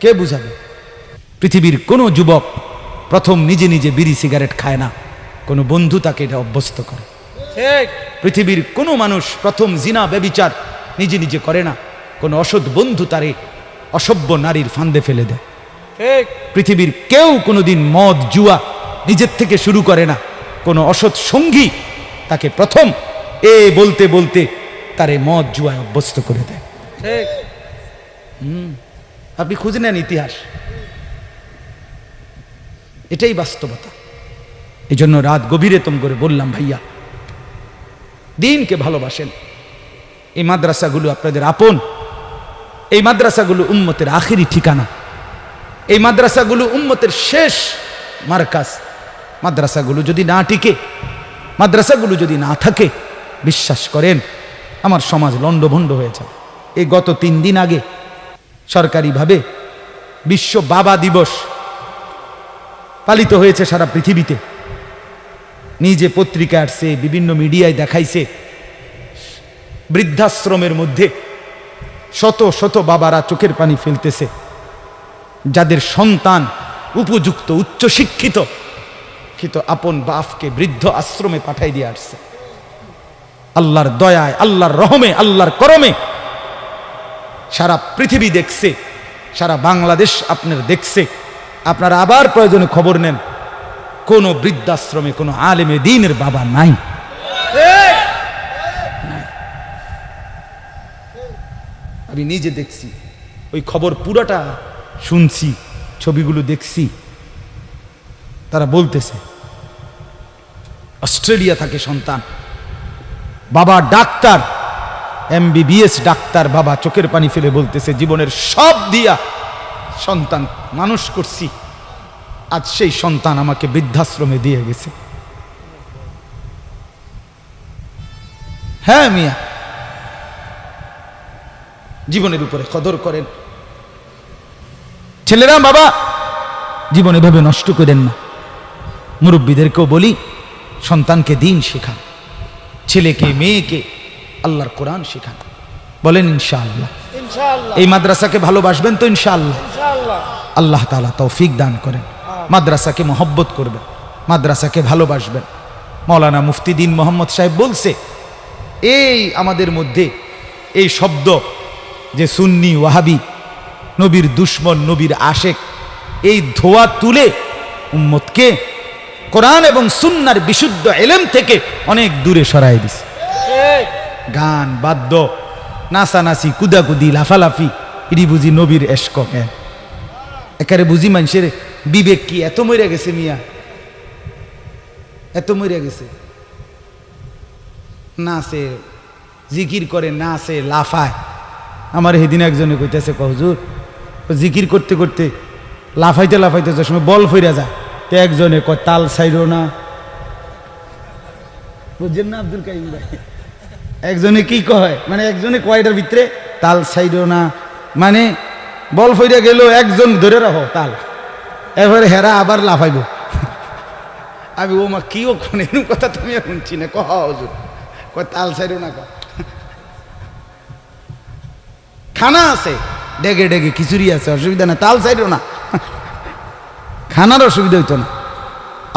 কে বুঝাবে? পৃথিবীর কোন যুবক প্রথম নিজে নিজে বিড়ি সিগারেট খায় না, কোন বন্ধু তাকে এটা অভ্যস্ত করে। পৃথিবীর কোন মানুষ প্রথম জিনা, ব্যভিচার নিজে নিজে করে না, কোন অসৎ বন্ধু তারে অসভ্য নারীর ফান্দে ফেলে দেয়। পৃথিবীর কেউ কোনোদিন মদ, জুয়া নিজের থেকে শুরু করে না, কোন অসৎ সঙ্গী তাকে প্রথম বলতে বলতে তারে মদ, জুয়ায় অভ্যস্ত করে দেয়। আপনি খুঁজে নেন ইতিহাস, এটাই বাস্তবতা। এই জন্য রাত গভীরে তোম করে বললাম, ভাইয়া দিনকে ভালোবাসেন, এই মাদ্রাসাগুলো আপনাদের আপন, এই মাদ্রাসাগুলো উম্মতের আখেরি ঠিকানা, এই মাদ্রাসাগুলো উম্মতের শেষ মারকাজ। মাদ্রাসাগুলো যদি না টিকে, মাদ্রাসাগুলো যদি না থাকে, বিশ্বাস করেন আমার সমাজ লন্ডভন্ড হয়ে যাবে। এই গত 3 দিন আগে সরকারিভাবে বিশ্ব বাবা দিবস পালিত হয়েছে সারা পৃথিবীতে। নিজে পত্রিকা আসছে, বিভিন্ন মিডিয়ায় দেখাইছে, বৃদ্ধাশ্রমের মধ্যে শত শত বাবারা চোখের পানি ফেলতেছে, যাদের সন্তান উপযুক্ত উচ্চশিক্ষিত, কিন্তু আপন বাপকে বৃদ্ধ আশ্রমে পাঠাই দিয়ে আসছে। আল্লাহর দয়ায়, আল্লাহর রহমে, আল্লাহর করমে সারা পৃথিবী দেখছে, সারা বাংলাদেশ আপনার দেখছে। আপনারা আবার প্রয়োজনে খবর নেন, কোন বৃদ্ধাশ্রমে কোনো আলেমে দ্বীনের বাবা নাই। আমি নিজে দেখছি, ওই খবর পুরোটা শুনছি, ছবিগুলো দেখছি। তারা বলতেছে অস্ট্রেলিয়া থাকে সন্তান, বাবা ডাক্তার, MBBS ডাক্তার, বাবা চোখের পানি ফেলে বলতেছে জীবনের সব দিয়া সন্তান মানুষ করছি, আজ সেই সন্তান আমাকে বৃদ্ধাশ্রমে দিয়ে গেছে। হ্যাঁ মিয়া, জীবনের উপরে কদর করেন। ছেলেরা বাবা জীবনে ভাবে নষ্ট করেন না। মুরব্বীদেরকেও বলি, সন্তানকে দিন শেখান, ছেলেকে মেয়েকে আল্লাহর কোরআন শেখান। বলেন ইনশাআল্লাহ। এই মাদ্রাসাকে ভালোবাসবেন তো ইনশাআল্লাহ? আল্লাহ তাআলা তৌফিক দান করেন। মাদ্রাসাকে মহব্বত করবেন, মাদ্রাসাকে ভালোবাসবেন। মৌলানা মুফতি দ্বীন মোহাম্মদ সাহেব বলছে, এই আমাদের মধ্যে এই শব্দ যে সুন্নি ওয়াহাবি, নবীর দুশ্মন, নবীর আশেক, এই ধোয়া তুলে উম্মতকে কোরআন এবং সুন্নাহর বিশুদ্ধ ইলম থেকে অনেক দূরে সরাই দিছে। গান, বাদ্য, নাচানাচি, কুদাকুদি, লাফালাফি, এটি বুঝি নবীর এশক? একারে বুঝি মানুষের বিবেক কি এত মরে গেছে মিয়া, এত মরে গেছে। নাচে, জিকির করে, নাচে, লাফায়। আমার সেদিন একজনে কইতেছে, হুজুর জিকির করতে করতে লাফাইতে লাফাইতে যে সময় বল ফিরে যায়, তো একজনে কয় তাল ছাইরো না। বুঝছেন না আব্দুল কাইম ভাই? একজনে কি কয়, মানে একজনে কয়টার ভিতরে তাল ছাইরো না, মানে বল ফিরে গেল, একজন ধরে রাখো তাল, এরপরে হেরা আবার লাফাইব। আমি ও মা কি ও কোন কথা তুমি শুনছি না, কহ হুজুর কয় তাল ছাইরো না। খানা আছে ডেগে ডেগে, খিচুড়ি আছে, অসুবিধা না, তাল চাইরো না, খানার অসুবিধা হইতো না।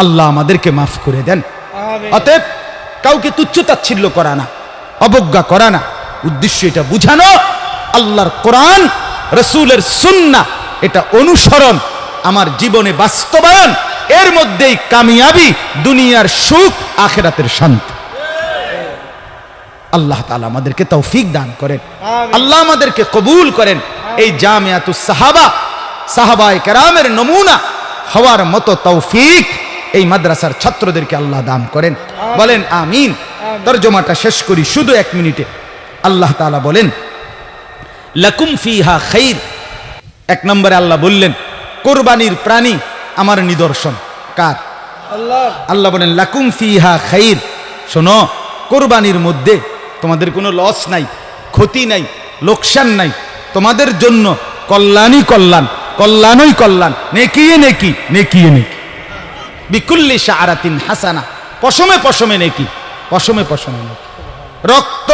আল্লাহ আমাদেরকে মাফ করে দেন। অতএব কাউকে তুচ্ছ তাচ্ছিল্য করা না, অবজ্ঞা করা না, উদ্দেশ্য এটা বুঝানো আল্লাহর কোরআন রাসূলের সুন্নাহ এটা অনুসরণ, আমার জীবনে বাস্তবায়ন, এর মধ্যেই কামিয়াবি, দুনিয়ার সুখ, আখিরাতের শান্তি। আল্লাহ তাআলা আমাদেরকে তৌফিক দান করেন, আল্লাহ আমাদেরকে কবুল করেন। এই জামিয়াতুস সাহাবা, সাহাবায়ে কেরামের নমুনা হওয়ার মতো তৌফিক এই মাদ্রাসার ছাত্রদেরকে আল্লাহ দান করেন। বলেন আমিন। তরজমাটা শেষ করি শুধু 1 মিনিটে। আল্লাহ তাআলা বলেন লাকুম ফিহা খাইর। 1 নম্বরে আল্লাহ বললেন কুরবানির প্রাণী আমার নিদর্শন। কার? আল্লাহ। আল্লাহ বলেন লাকুম ফিহা খাইর। শোনো, কুরবানির মধ্যে তোমাদের কোনো লস নাই, ক্ষতি নাই, লোকসান নাই, তোমাদের জন্য কল্যাণই কল্যাণ, কল্যাণই কল্যাণ, নেকিয়ে নেকি, নেকিয়ে নেকি, বিকুল্লি শাআরাতিন হাসানা, পশমে পশমে নেকি, পশমে পশমে নেকি। রক্ত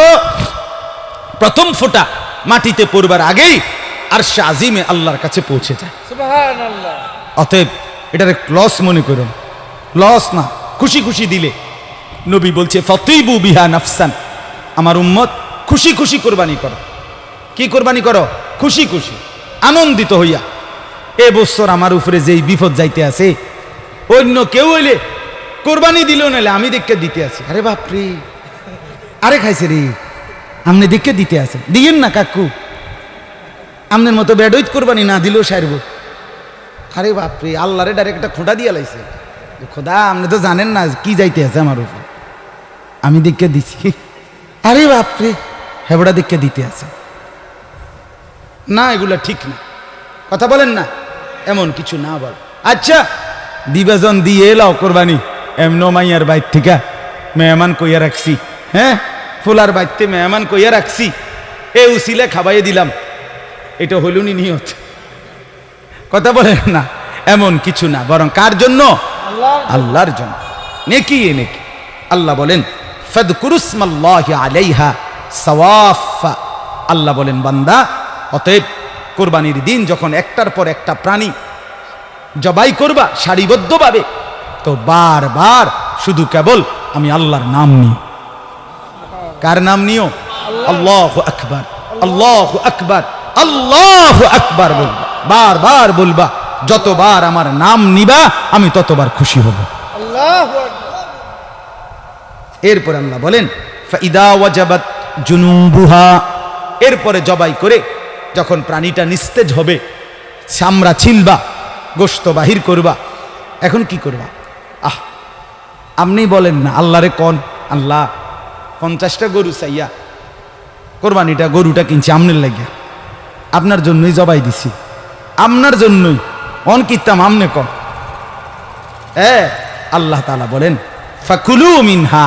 প্রথম ফোঁটা মাটিতে পড়বার আগেই আরশে আজিমে আল্লাহর কাছে পৌঁছে যায়। সুবহানাল্লাহ। অতএব এটারে লস মনে করুন, লস না, খুশি খুশি দিলে। নবী বলছে ফাতিবু বিহা নাফসান, আমার উম্মত খুশি খুশি কোরবানি করো। কি কোরবানি করো? খুশি খুশি, আনন্দিত হইয়া। এ বছর আমার উপরে যেই বিপদ যাইতে আছে, অন্য কেউ হইলে কোরবানি দিলেও নাইলে আমি দেখে দিতে আছি। আরে বাপরে, আরে খাইছে রে, আমনে দেখে দিতে আছে, দিয়েন না কাকু, আমনের মতো বেডইত কোরবানি না দিলেও সারব। আরে বাপরে, আল্লাহরে ডাইরেক্ট একটা খোঁটা দিয়ে লাইছে, খোদা আপনি তো জানেন না কি যাইতে আছে আমার উপর, আমি দেখে দিছি। আরে বাপরে, হেবড়া দেখে দিতে আছে না, এগুলা ঠিক না, কথা বলেন না, এমন কিছু না বল। আচ্ছা দিবাজন দিয়ে এলাও কোরবানি, এমন মাইয়ার বাইর থেকে মেহমান কইয়া রাখছি, হ্যাঁ ফুলার বাইতে মেহমান কইয়া রাখছি, এ উসিলে খাবাইয়ে দিলাম, এটা হইল নি নিয়ত, কথা বলেন না, এমন কিছু না, বরং কার জন্য? আল্লাহর জন্য, নেকি এ নেকি। আল্লাহ বলেন ফাদকুরুসমাল্লাহি আলাইহা সাওয়াফা, আল্লাহ বলেন বান্দা অতএব কোরবানির দিন যখন একটার পর একটা প্রাণী জবাই করবা সারিবদ্ধভাবে, তো বারবার শুধু কেবল আমি আল্লাহর নাম নিও। কার নাম নিও? আল্লাহু আকবার, আল্লাহু আকবার, আল্লাহু আকবার বলবা, বারবার বলবা। যতবার আমার নাম নিবা আমি ততবার খুশি হব। আল্লাহু আকবার। এরপর আল্লাহ বলেন ফাইদা ওয়াজাবাত জুনুবুহা, এরপরে জবাই করে যখন প্রাণীটা নিস্তেজ হবে, চামড়া ছিলবা, গোশত বাহির করবা, এখন কি করবা? আপনি বলেন না আল্লাহরে কোন আল্লাহ 50টা গরু চাইয়া কোরবানিটা গরুটা কিনছি আমনের লাগিয়া, আপনার জন্যই জবাই দিছি, আপনার জন্যই অন কিতাম আমনে কন। আল্লাহ তাআলা বলেন ফাকুলু মিনহা,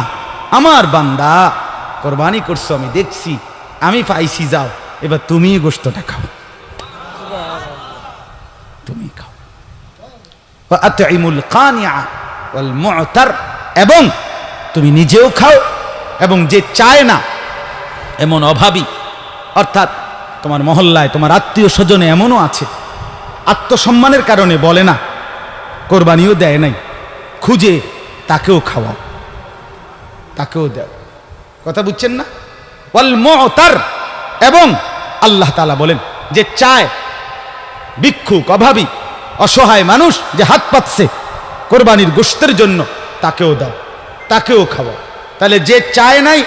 আমার বান্দা কোরবানি করছো আমি দেখছি, আমি পাইছি, যাও এবার তুমি গোশতটা খাও, তুমি খাও। ওয়া আতইমুল কানিআ ওয়াল মু'তার, এবং তুমি নিজেও খাও এবং যে চায় না এমন অভাবী, অর্থাৎ তোমার মহল্লায় তোমার আত্মীয় স্বজনে এমনও আছে আত্মসম্মানের কারণে বলে না, কোরবানিও দেয় নাই, খুঁজে তাকেও খাওয়াও, তাকেও দাও। কথা বুঝছেন না? ওয়াল মু'তার, এবং আল্লাহ তাআলা বলেন যে চায়, ভিক্ষুক, অভাবী, অসহায় মানুষ যে হাত পাতছে কোরবানির গোশতের জন্য, তাকেও দাও, তাকেও খাওয়াও। তাহলে যে চায় নাই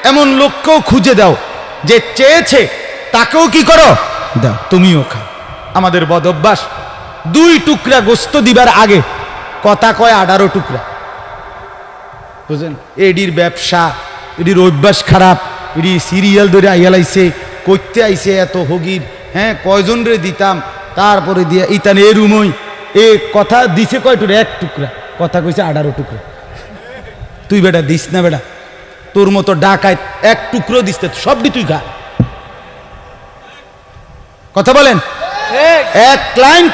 এমন লোককেও খুঁজে দাও, যে চেয়েছে তাকেও কি করো? দাও, তুমিও খাও। আমাদের বদ অভ্যাস 2 টুকরা গোশত দিবার আগে কথা কয় 18 টুকরা, বুঝলেন? এডির ব্যবসা, এডির অভ্যাস খারাপ, এডি সিরিয়াল ধরে আইয়ালাইছে, করতে আইছে এত হগির, কয়জন রে দিতাম, তারপরে দিয়া ইতান এ রুমই এ কথা দিছে কয় টুকরা? 1 টুকরা, কথা কইছে 18 টুকরা। তুই বেটা দিস না বেটা, তোর মতো ডাকায় 1 টুকরো দিস, সবটি তুই খা। কথা বলেন? এক লাইন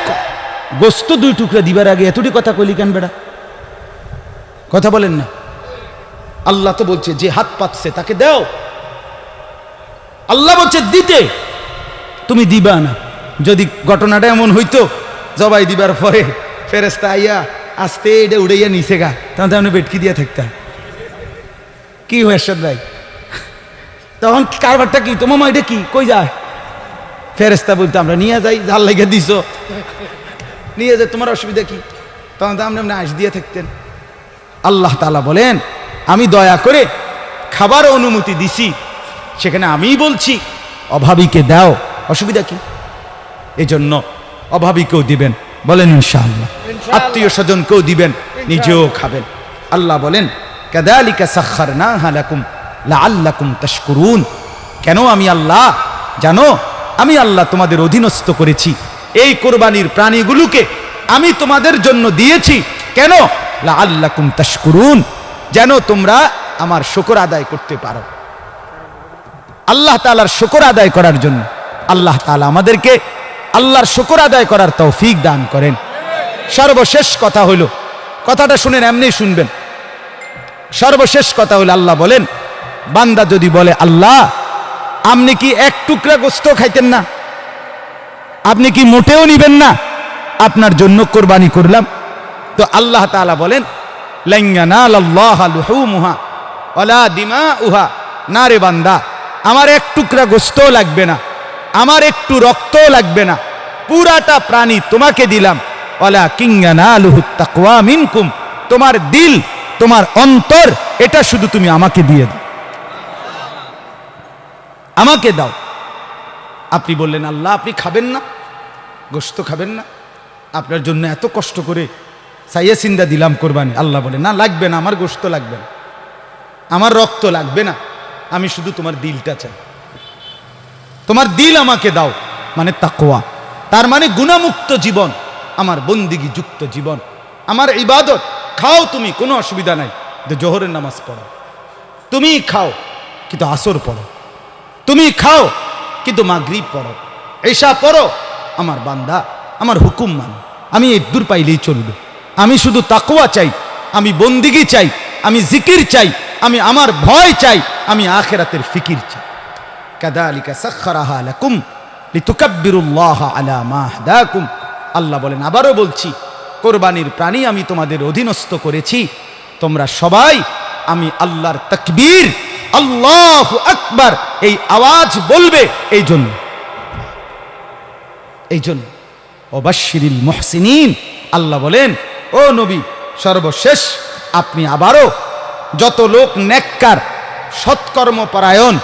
গোস্ত 2 টুকরা দিবার আগে এতটি কথা কইলি কেন বেটা? কথা বলেন না? আল্লাহ তো বলছে যে হাত পাতছে তাকে দাও, আল্লাহ বলছে দিতে, তুমি দিবা না। যদি ঘটনাটা এমন হইতো জবাই দিবার পরে ফেরেশতা আইয়া আস্তে এটা উড়াইয়া নিচে গা, তাহলে আপনি বেটকি দিয়া থাকতা, কি হয়েছে ভাই? তখন কারবারটা কি? তোমার মা এটা কি কই যায়? ফেরেশতা বলতো আমরা নিয়ে যাই, জাল লেগে দিছ, নিয়ে যায়, তোমার অসুবিধা কি? তখন তো আপনি আশ দিয়ে থাকতেন। আল্লাহ তাআলা বলেন আমি দয়া করে খাবার অনুমতি দিছি, সেখানে আমিই বলছি অভাবীকে দাও, অসুবিধা কি? এজন্য অভাবীকেও দিবেন, বলেন ইনশাআল্লাহ, আত্মীয় স্বজনকেও দিবেন, নিজেও খাবেন। আল্লাহ বলেন কাযালিকা সাখখারনাহা লাকুম লাআল্লাকুম তাশকুরুন, কেন আমি আল্লাহ জানো, আমি আল্লাহ তোমাদের অধীনস্থ করেছি, এই কোরবানির প্রাণীগুলোকে আমি তোমাদের জন্য দিয়েছি, কেন? লাআল্লাকুম তাশকুরুন, যেন তোমরা আমার শুকর আদায় করতে পারো। আল্লাহ তাআলার শুকর আদায় করার জন্য আল্লাহ তাআলা আমাদেরকে আল্লাহর শুকর আদায় করার তৌফিক দান করেন। সর্বশেষ কথা হলো, কথাটা শুনেন, এমনি শুনবেন, সর্বশেষ কথা হলো আল্লাহ বলেন বান্দা যদি বলে আল্লাহ আপনি কি 1 টুকরা গোশত খাইতেন না, আপনি কি মোটেও নিবেন না, আপনার জন্য কোরবানি করলাম, তো আল্লাহ তাআলা বলেন লান ইয়ানালাল্লাহা লুহুমুহা ওয়ালা দিমাউহা, না রে বান্দা, আমার 1 টুকরা গোশতও লাগবে না, আমার একটু রক্তও লাগবে না, পুরাটা প্রাণী তোমাকে দিলাম, ওয়ালাকিন ইয়ানালুহুত তাকওয়া মিনকুম, তোমার দিল, তোমার অন্তর, এটা শুধু তুমি আমাকে দিয়ে দাও, আমাকে দাও। আপনি বললেন আল্লাহ আপনি খাবেন না, গোশত খাবেন না, আপনার জন্য এত কষ্ট করে সাইয়া সিন্দা দিলাম কোরবানি, আল্লাহ বলে না লাগবে না, আমার গোশত লাগবে না, আমার রক্ত লাগবে না, আমি শুধু তোমার দিলটা চাই, তোমার দিল আমাকে দাও, মানে তাকওয়া, তার মানে গুনাহমুক্ত জীবন, আমার বন্দিগি যুক্ত জীবন, আমার ইবাদত। খাও তুমি, কোনো অসুবিধা নাই, কিন্তু জোহরের নামাজ পড়ো, তুমি খাও কিন্তু আসর পড়ো, তুমি খাও কিন্তু মাগরিব পড়ো, এশা পড়ো, আমার বান্দা আমার হুকুম মানো, আমি এর দূর পাইলেই চলবে, আমি শুধু তাকওয়া চাই, আমি বন্দিগি চাই, আমি জিকির চাই, আমি আমার ভয় চাই, আমি আখিরাতের ফিকির চাই। কাযালিকা সাখখারাহা লাকুম লিতুকাব্বিরুল্লাহ আলা মা হাদাকুম। আল্লাহ বলেন, আবারও বলছি, কোরবানির প্রাণী আমি তোমাদের অধীনস্থ করেছি, তোমরা সবাই আমি আল্লাহর তাকবীর, আল্লাহু আকবার এই আওয়াজ বলবে। এই জন্য ওবাশশিরিল মুহসিনিন, আল্লাহ বলেন, ও নবী, সর্বশেষ আপনি আবারও যত লোক নেককার, সৎকর্মপরায়ণ,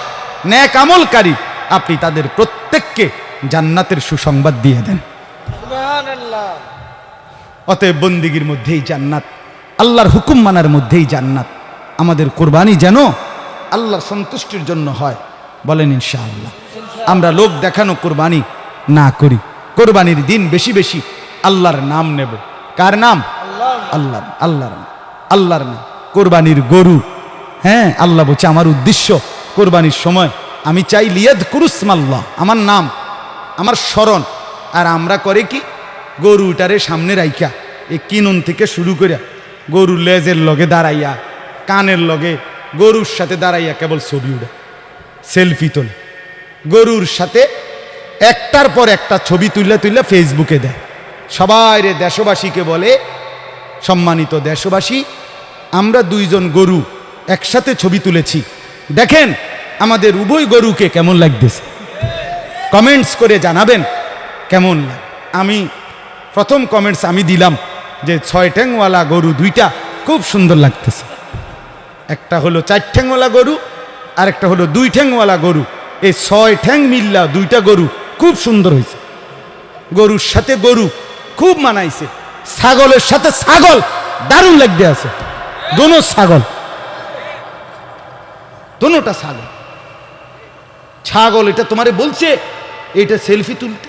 নেক আমলকারী, আপনি তাদের প্রত্যেককে জান্নাতের সুসংবাদ দিয়ে দেন। সুবহানাল্লাহ। অতএব বন্দিগির মধ্যেই জান্নাত, আল্লাহর হুকুম মানার মধ্যেই জান্নাত। আমাদের কোরবানি যেন আল্লাহর সন্তুষ্টির জন্য হয়, বলেন ইনশাআল্লাহ। আমরা লোক দেখানো কোরবানি না করি, কোরবানির দিন বেশি বেশি আল্লাহর নাম নেব। কার নাম? আল্লাহর নাম। কোরবানির গরু, হ্যাঁ, আল্লাহ বলছে আমার উদ্দেশ্য কোরবানির সময় আমি চাই লিয়াযকুরুসমাল্লাহ, আমার নাম, আমার স্মরণ। আর আমরা করে কি, গরুটারে সামনে রাইখা এই কিনুন থেকে শুরু করে গরুর লেজের লগে দাঁড়াইয়া, কানের লগে গরুর সাথে দাঁড়াইয়া কেবল ছবি উঠে, সেলফি তোলে, গরুর সাথে একটার পর একটা ছবি তুলে ফেসবুকে দেয়। সবাই রে দেশবাসীকে বলে, সম্মানিত দেশবাসী, আমরা দুইজন গরু একসাথে ছবি তুলেছি, দেখেন আমাদের উভয় গরুকে কেমন লাগতেছে, কমেন্টস করে জানাবেন কেমন লাগে। আমি প্রথম কমেন্টস আমি দিলাম যে 6 ঠ্যাংওয়ালা গরু দুইটা খুব সুন্দর লাগতেছে। একটা হলো 4 ঠ্যাংওয়ালা গরু, আর একটা হলো 2 ঠ্যাংওয়ালা গরু। এই 6 ঠ্যাং মিল্লা দুইটা গরু খুব সুন্দর হয়েছে। গরুর সাথে গরু খুব মানাইছে, ছাগলের সাথে ছাগল দারুণ লাগতে আছে। দোনো ছাগল, দোনোটা ছাগল। এটা তোমারে বলছে এটা সেলফি তুলতে,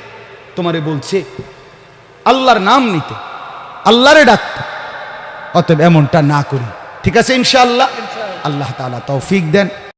তোমারে বলছে আল্লাহর নাম নিতে, আল্লাহরে ডাকতে। অতএব এমনটা না করি, ঠিক আছে ইনশাআল্লাহ। আল্লাহ তাআলা তৌফিক দেন।